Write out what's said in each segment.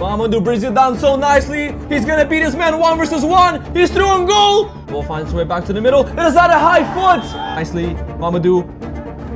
Mamadou brings it down so nicely. He's gonna beat his man 1 versus 1. He's through on goal. Ball finds its way back to the middle. It is at a high foot. Nicely, Mamadou.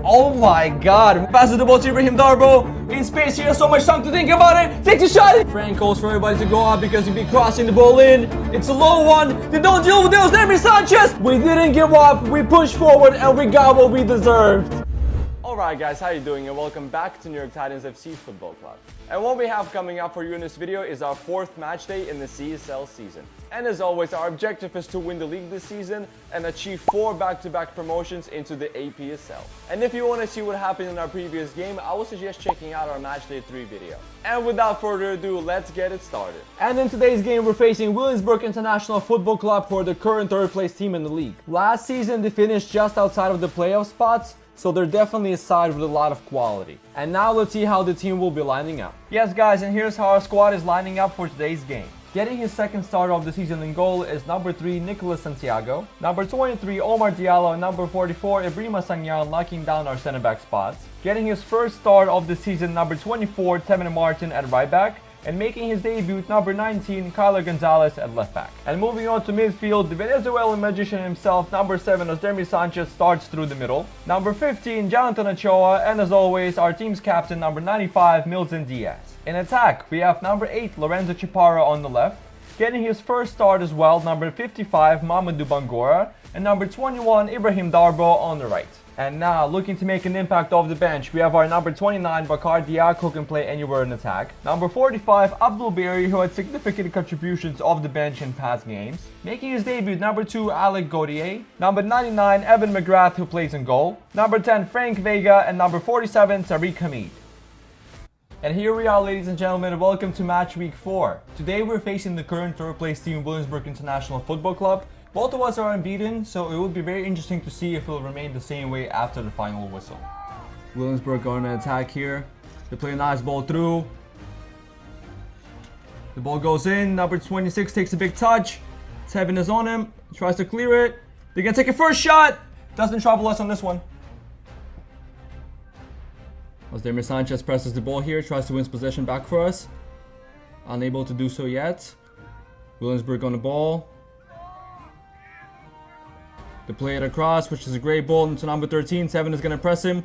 Oh my god. Passes the ball to Ibrahim Darbo. In space, he has so much time to think about it. Takes a shot. Frank calls for everybody to go up because he'll be crossing the ball in. It's a low one. They don't deal with it. It was Jeremy Sanchez. We didn't give up. We pushed forward and we got what we deserved. Alright guys, how you doing and welcome back to New York Titans FC Football Club. And what we have coming up for you in this video is our 4th match day in the CSL season. And as always, our objective is to win the league this season and achieve 4 back-to-back promotions into the APSL. And if you want to see what happened in our previous game, I would suggest checking out our match day 3 video. And without further ado, let's get it started. And in today's game, we're facing Williamsburg International Football Club, who are the current 3rd place team in the league. Last season, they finished just outside of the playoff spots, so they're definitely a side with a lot of quality. And now let's see how the team will be lining up. Yes guys, and here's how our squad is lining up for today's game. Getting his 2nd start of the season in goal is number 3, Nicolas Santiago. Number 23, Omar Diallo, and number 44, Ibrima Sangyan, locking down our center back spots. Getting his 1st start of the season, number 24, Tevin Martin at right back. And making his debut, number 19, Kyler Gonzalez at left back. And moving on to midfield, the Venezuelan magician himself, number 7, Jeremy Sanchez, starts through the middle. Number 15, Jonathan Ochoa, and as always, our team's captain, number 95, Milton Diaz. In attack, we have number 8, Lorenzo Chaparro on the left. Getting his 1st start as well, number 55, Mamadou Bangora, and number 21, Ibrahim Darbo on the right. And now, looking to make an impact off the bench, we have our number 29, Bakar Diak, who can play anywhere in attack. Number 45, Abdul Berry, who had significant contributions off the bench in past games. Making his debut, number 2, Alec Gautier. Number 99, Evan McGrath, who plays in goal. Number 10, Frank Vega, and number 47, Tariq Hamid. And here we are, ladies and gentlemen, welcome to match week 4. Today we're facing the current 3rd place team, Williamsburg International Football Club. Both of us are unbeaten, so it will be very interesting to see if it will remain the same way after the final whistle. Williamsburg going to attack here. They play a nice ball through. The ball goes in. Number 26 takes a big touch. Tevin is on him. Tries to clear it. They're going to take a first shot. Doesn't trouble us on this one. Jeremy Sanchez presses the ball here. Tries to win possession back for us. Unable to do so yet. Williamsburg on the ball. They play it across, which is a great ball into number 13. 7 is going to press him.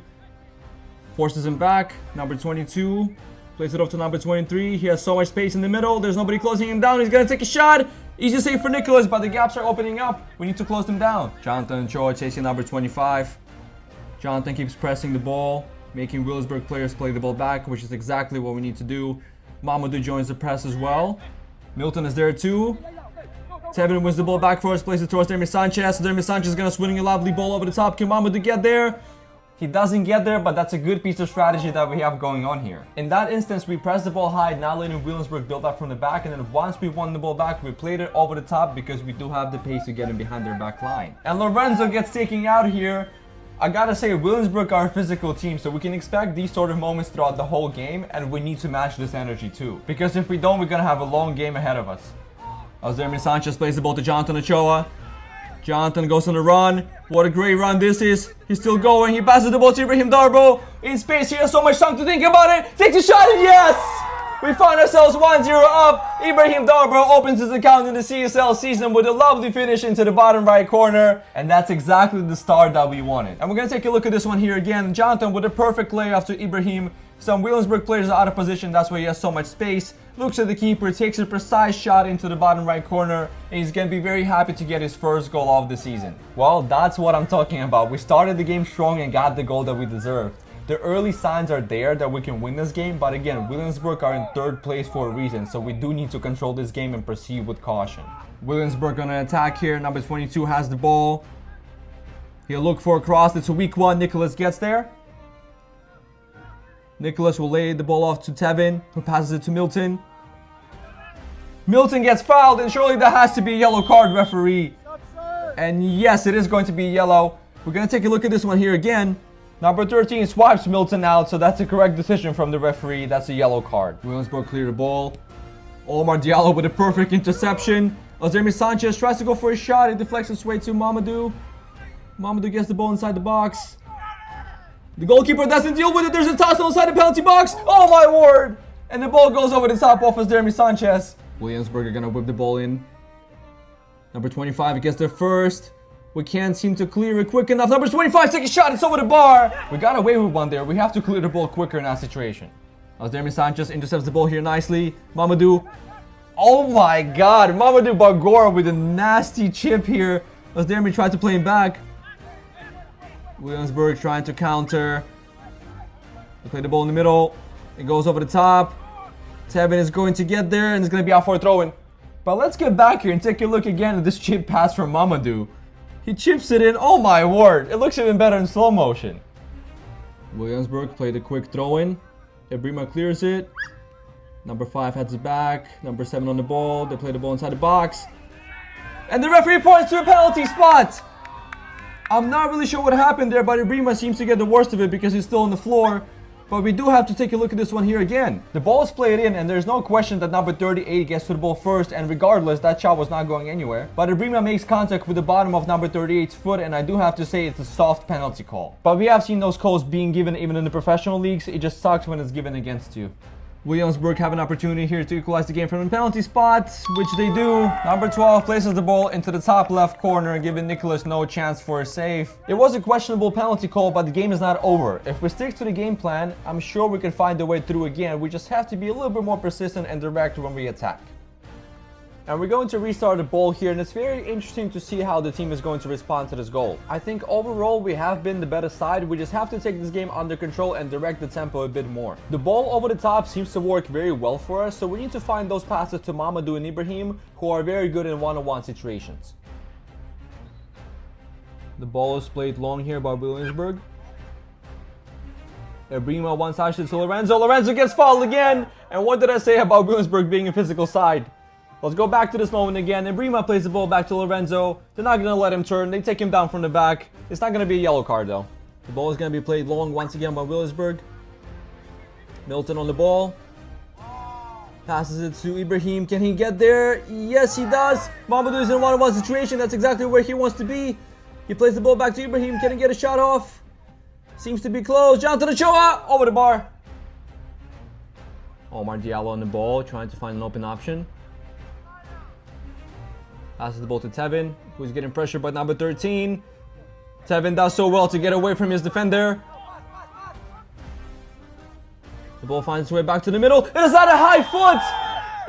Forces him back. Number 22 plays it off to number 23. He has so much space in the middle. There's nobody closing him down. He's going to take a shot. Easy save for Nicholas, but the gaps are opening up. We need to close them down. Jonathan Ochoa chasing number 25. Jonathan keeps pressing the ball, making Williamsburg players play the ball back, which is exactly what we need to do. Mamadou joins the press as well. Milton is there too. Tevin wins the ball back for us, plays it towards Jeremy Sanchez. Jeremy Sanchez is going to swing a lovely ball over the top. Can Mamadou get there? He doesn't get there, but that's a good piece of strategy that we have going on here. In that instance, we press the ball high, now letting Williamsburg build up from the back, and then once we won the ball back, we played it over the top because we do have the pace to get him behind their back line. And Lorenzo gets taken out here. I gotta say, Williamsburg are a physical team, so we can expect these sort of moments throughout the whole game, and we need to match this energy too. Because if we don't, we're gonna have a long game ahead of us. Jeremy Sanchez plays the ball to Jonathan Ochoa. Jonathan goes on a run. What a great run this is. He's still going. He passes the ball to Ibrahim Darbo. In space, he has so much time to think about it. Takes a shot, and yes! We find ourselves 1-0 up. Ibrahim Darbo opens his account in the CSL season with a lovely finish into the bottom right corner. And that's exactly the start that we wanted. And we're going to take a look at this one here again. Jonathan with a perfect layoff to Ibrahim. Some Williamsburg players are out of position, that's why he has so much space. Looks at the keeper, takes a precise shot into the bottom right corner, and he's going to be very happy to get his 1st goal of the season. Well, that's what I'm talking about. We started the game strong and got the goal that we deserved. The early signs are there that we can win this game, but again, Williamsburg are in 3rd place for a reason, so we do need to control this game and proceed with caution. Williamsburg on an attack here. Number 22 has the ball. He'll look for a cross. It's a weak one. Nicholas gets there. Nicholas will lay the ball off to Tevin, who passes it to Milton. Milton gets fouled, and surely that has to be a yellow card, referee. And yes, it is going to be yellow. We're going to take a look at this one here again. Number 13 swipes Milton out, so that's a correct decision from the referee. That's a yellow card. Williamsburg clear the ball. Omar Diallo with a perfect interception. Jeremy Sanchez tries to go for a shot. It deflects its way to Mamadou. Mamadou gets the ball inside the box. The goalkeeper doesn't deal with it. There's a toss inside the penalty box. Oh my word! And the ball goes over the top off as Jeremy Sanchez. Williamsburg are gonna whip the ball in. Number 25 gets there first. We can't seem to clear it quick enough. Number 25 takes a shot. It's over the bar. We got away with one there. We have to clear the ball quicker in that situation. As Jeremy Sanchez intercepts the ball here nicely. Mamadou. Oh my God. Mamadou Bargora with a nasty chip here. As Jeremy tried to play him back. Williamsburg trying to counter. They play the ball in the middle. It goes over the top. Tevin is going to get there and it's going to be out for a throw-in. But let's get back here and take a look again at this chip pass from Mamadou. He chips it in. Oh my word. It looks even better in slow motion. Williamsburg played a quick throw-in. Ebrima clears it. Number 5 heads it back. Number 7 on the ball. They play the ball inside the box. And the referee points to a penalty spot. I'm not really sure what happened there, but Ebrima seems to get the worst of it because he's still on the floor. But we do have to take a look at this one here again. The ball is played in and there's no question that number 38 gets to the ball first, and regardless, that shot was not going anywhere. But Ebrima makes contact with the bottom of number 38's foot, and I do have to say it's a soft penalty call. But we have seen those calls being given even in the professional leagues. It just sucks when it's given against you. Williamsburg have an opportunity here to equalize the game from the penalty spot, which they do. Number 12 places the ball into the top left corner, giving Nicholas no chance for a save. It was a questionable penalty call, but the game is not over. If we stick to the game plan, I'm sure we can find a way through again. We just have to be a little bit more persistent and direct when we attack. And we're going to restart the ball here, and it's very interesting to see how the team is going to respond to this goal. I think overall we have been the better side. We just have to take this game under control and direct the tempo a bit more. The ball over the top seems to work very well for us, so we need to find those passes to Mamadou and Ibrahim, who are very good in one-on-one situations. The ball is played long here by Williamsburg. Ebrima one side to Lorenzo. Lorenzo gets fouled again. And what did I say about Williamsburg being a physical side? Let's go back to this moment again. Ebrima plays the ball back to Lorenzo. They're not going to let him turn. They take him down from the back. It's not going to be a yellow card though. The ball is going to be played long once again by Williamsburg. Milton on the ball. Passes it to Ibrahim. Can he get there? Yes, he does. Mamadou is in a one-on-one situation. That's exactly where he wants to be. He plays the ball back to Ibrahim. Can he get a shot off? Seems to be close. Jonathan Ochoa over the bar. Omar Diallo on the ball, trying to find an open option. Passes the ball to Tevin, who's getting pressured by number 13. Tevin does so well to get away from his defender. The ball finds its way back to the middle. It is at a high foot!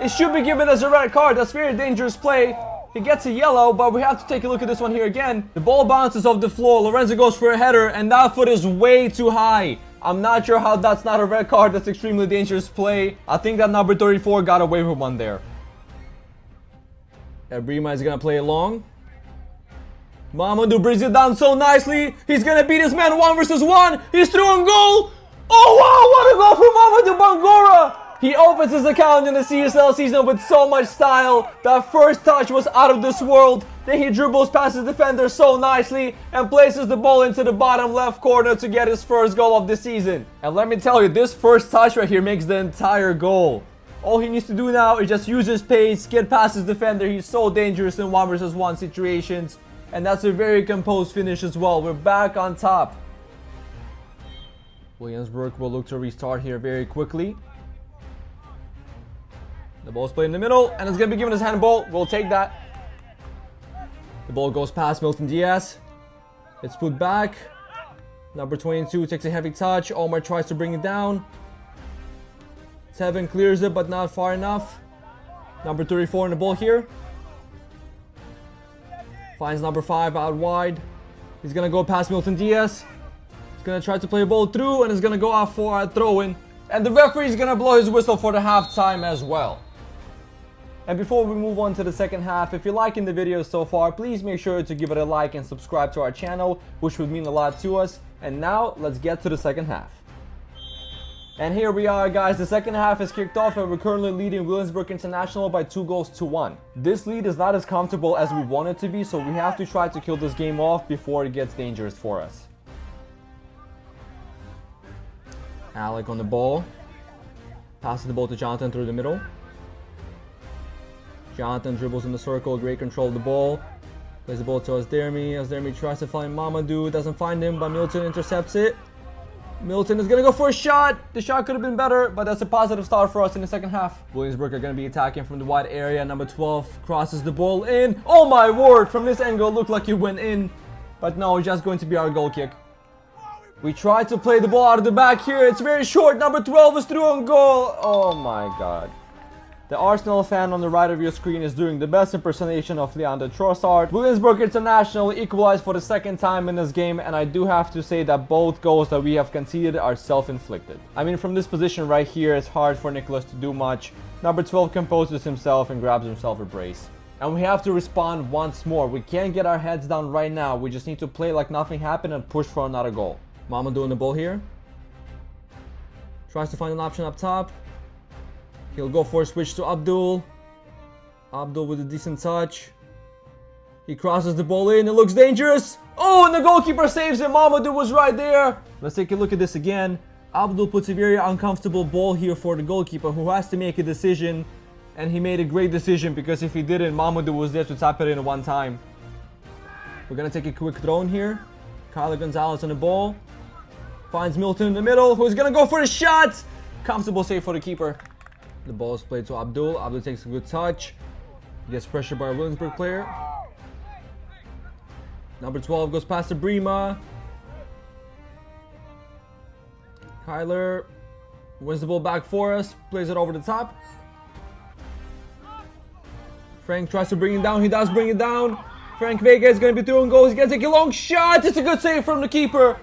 It should be given as a red card. That's very dangerous play. He gets a yellow, but we have to take a look at this one here again. The ball bounces off the floor. Lorenzo goes for a header, and that foot is way too high. I'm not sure how that's not a red card. That's extremely dangerous play. I think that number 34 got away with one there. Ebrima is going to play it long. Mamadou brings it down so nicely. He's going to beat his man 1 versus 1. He's through on goal. Oh, wow, what a goal from Mamadou Bangora. He opens his account in the CSL season with so much style. That first touch was out of this world. Then he dribbles past his defender so nicely and places the ball into the bottom left corner to get his first goal of the season. And let me tell you, this first touch right here makes the entire goal. All he needs to do now is just use his pace, get past his defender. He's so dangerous in 1 versus 1 situations. And that's a very composed finish as well. We're back on top. Williamsburg will look to restart here very quickly. The ball's played in the middle, and it's going to be given as handball. We'll take that. The ball goes past Milton Diaz. It's put back. Number 22 takes a heavy touch. Omar tries to bring it down. Tevin clears it, but not far enough. Number 34 in the ball here. Finds number 5 out wide. He's going to go past Milton Diaz. He's going to try to play a ball through, and it's going to go off for a throw-in. And the referee is going to blow his whistle for the halftime as well. And before we move on to the second half, if you're liking the video so far, please make sure to give it a like and subscribe to our channel, which would mean a lot to us. And now, let's get to the second half. And here we are, guys. The second half is kicked off and we're currently leading Williamsburg International by 2-1. This lead is not as comfortable as we want it to be, so we have to try to kill this game off before it gets dangerous for us. Alec on the ball. Passes the ball to Jonathan through the middle. Jonathan dribbles in the circle, great control of the ball. Plays the ball to Asdermi. Asdermi tries to find Mamadou, doesn't find him, but Milton intercepts it. Milton is going to go for a shot. The shot could have been better, but that's a positive start for us in the second half. Williamsburg are going to be attacking from the wide area. Number 12 crosses the ball in. Oh my word, from this angle it looked like it went in. But no, it's just going to be our goal kick. We tried to play the ball out of the back here. It's very short. Number 12 is through on goal. Oh my god. The Arsenal fan on the right of your screen is doing the best impersonation of Leander Trossard. Williamsburg International equalized for the second time in this game, and I do have to say that both goals that we have conceded are self-inflicted. I mean, from this position right here, it's hard for Nicholas to do much. Number 12 composes himself and grabs himself a brace. And we have to respond once more. We can't get our heads down right now. We just need to play like nothing happened and push for another goal. Mamadou doing the ball here. Tries to find an option up top. He'll go for a switch to Abdul. Abdul with a decent touch. He crosses the ball in. It looks dangerous. Oh, and the goalkeeper saves it. Mamadou was right there. Let's take a look at this again. Abdul puts a very uncomfortable ball here for the goalkeeper, who has to make a decision. And he made a great decision, because if he didn't, Mamadou was there to tap it in one time. We're going to take a quick throw in here. Kyler Gonzalez on the ball. Finds Milton in the middle, who's going to go for the shot. Comfortable save for the keeper. The ball is played to Abdul. Abdul takes a good touch. Gets pressured by a Williamsburg player. Number 12 goes past to Brima. Kyler wins the ball back for us. Plays it over the top. Frank tries to bring it down. He does bring it down. Frank Vega is going to be throwing goals. He's going to take a long shot. It's a good save from the keeper.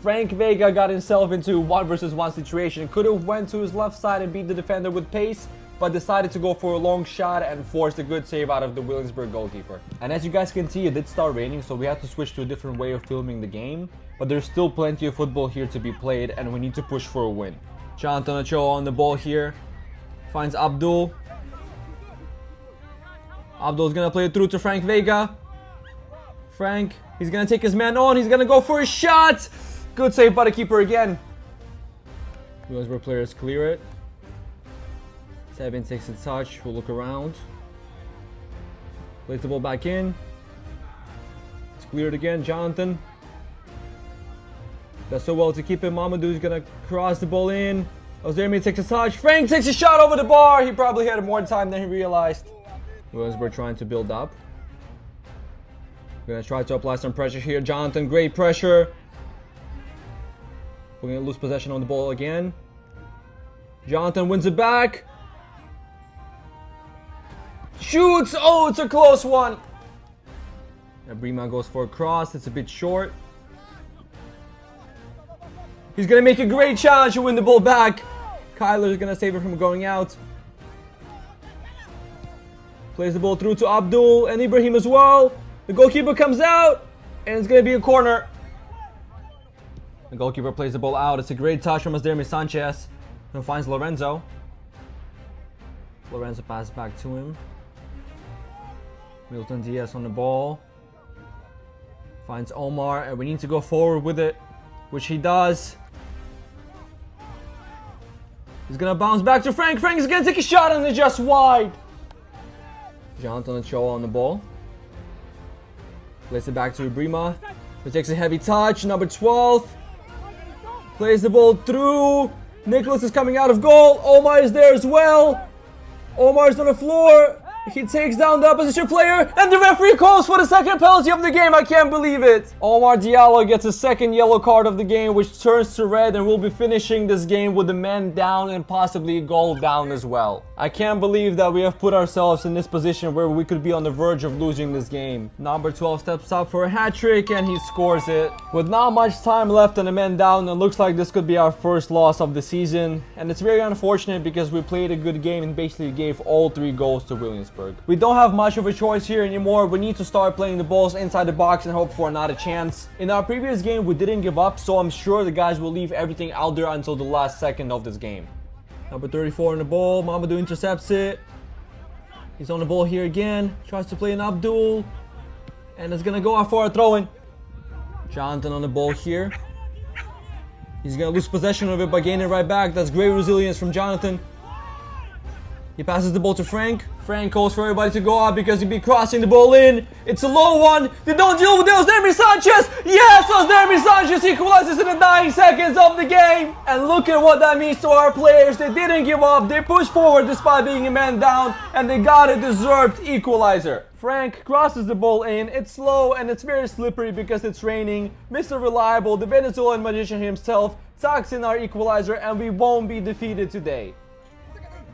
Frank Vega got himself into 1-versus-1 situation. Could have went to his left side and beat the defender with pace, but decided to go for a long shot and forced a good save out of the Williamsburg goalkeeper. And as you guys can see, it did start raining, so we had to switch to a different way of filming the game. But there's still plenty of football here to be played, and we need to push for a win. Jonathan Ochoa on the ball here. Finds Abdul. Abdul's going to play it through to Frank Vega. Frank, he's going to take his man on. He's going to go for a shot. Good save by the keeper again. Williamsburg players clear it. Sevin takes a touch. We'll look around. Plays the ball back in. It's cleared again. Jonathan does so well to keep it. Mamadou's going to cross the ball in. Ozermi takes a touch. Frank takes a shot over the bar. He probably had more time than he realized. Williamsburg trying to build up. We're going to try to apply some pressure here. Jonathan, great pressure. We're going to lose possession on the ball again. Jonathan wins it back. Shoots! Oh, it's a close one. And Brima goes for a cross. It's a bit short. He's going to make a great challenge to win the ball back. Kyler is going to save it from going out. Plays the ball through to Abdul and Ibrahim as well. The goalkeeper comes out, and it's going to be a corner. The goalkeeper plays the ball out. It's a great touch from Asdermi Sanchez, who finds Lorenzo. Lorenzo passes back to him. Milton Diaz on the ball. Finds Omar, and we need to go forward with it, which he does. He's going to bounce back to Frank. Frank is going to take a shot, and it's just wide. Jonathan Ochoa on the ball. Plays it back to Brima, who takes a heavy touch. Number 12. Plays the ball through. Nicholas is coming out of goal. Omar is there as well. Omar's on the floor. He takes down the opposition player, and the referee calls for the second penalty of the game. I can't believe it. Omar Diallo gets a second yellow card of the game, which turns to red, and we'll be finishing this game with the man down and possibly a goal down as well. I can't believe that we have put ourselves in this position where we could be on the verge of losing this game. Number 12 steps up for a hat trick, and he scores it. With not much time left and a man down, it looks like this could be our first loss of the season, and it's very unfortunate because we played a good game and basically gave all 3 goals to Williamsburg. We don't have much of a choice here anymore. We need to start playing the balls inside the box and hope for another chance. In our previous game, we didn't give up, so I'm sure the guys will leave everything out there until the last second of this game. Number 34 on the ball. Mamadou intercepts it. He's on the ball here again. Tries to play an Abdul. And it's going to go out for a throw-in. Jonathan on the ball here. He's going to lose possession of it by gaining right back. That's great resilience from Jonathan. He passes the ball to Frank. Frank calls for everybody to go up because he'll be crossing the ball in. It's a low one. They don't deal with it. Osdermi Sanchez. Yes, Osdermi Sanchez equalizes in the dying seconds of the game. And look at what that means to our players. They didn't give up. They pushed forward despite being a man down. And they got a deserved equalizer. Frank crosses the ball in. It's slow and it's very slippery because it's raining. Mr. Reliable, the Venezuelan magician himself, tucks in our equalizer and we won't be defeated today.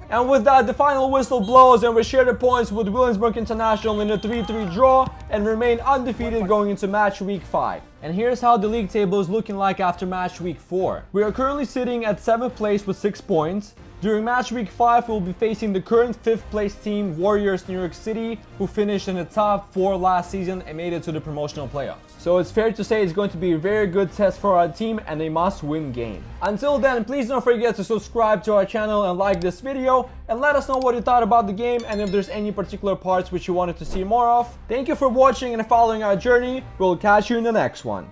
And with that, the final whistle blows and we share the points with Williamsburg International in a 3-3 draw and remain undefeated going into match week 5. And here's how the league table is looking like after match week 4. We are currently sitting at 7th place with 6 points. During match week 5, we'll be facing the current 5th place team, Warriors New York City, who finished in the top 4 last season and made it to the promotional playoffs. So it's fair to say it's going to be a very good test for our team and a must-win game. Until then, please don't forget to subscribe to our channel and like this video, and let us know what you thought about the game and if there's any particular parts which you wanted to see more of. Thank you for watching and following our journey. We'll catch you in the next one.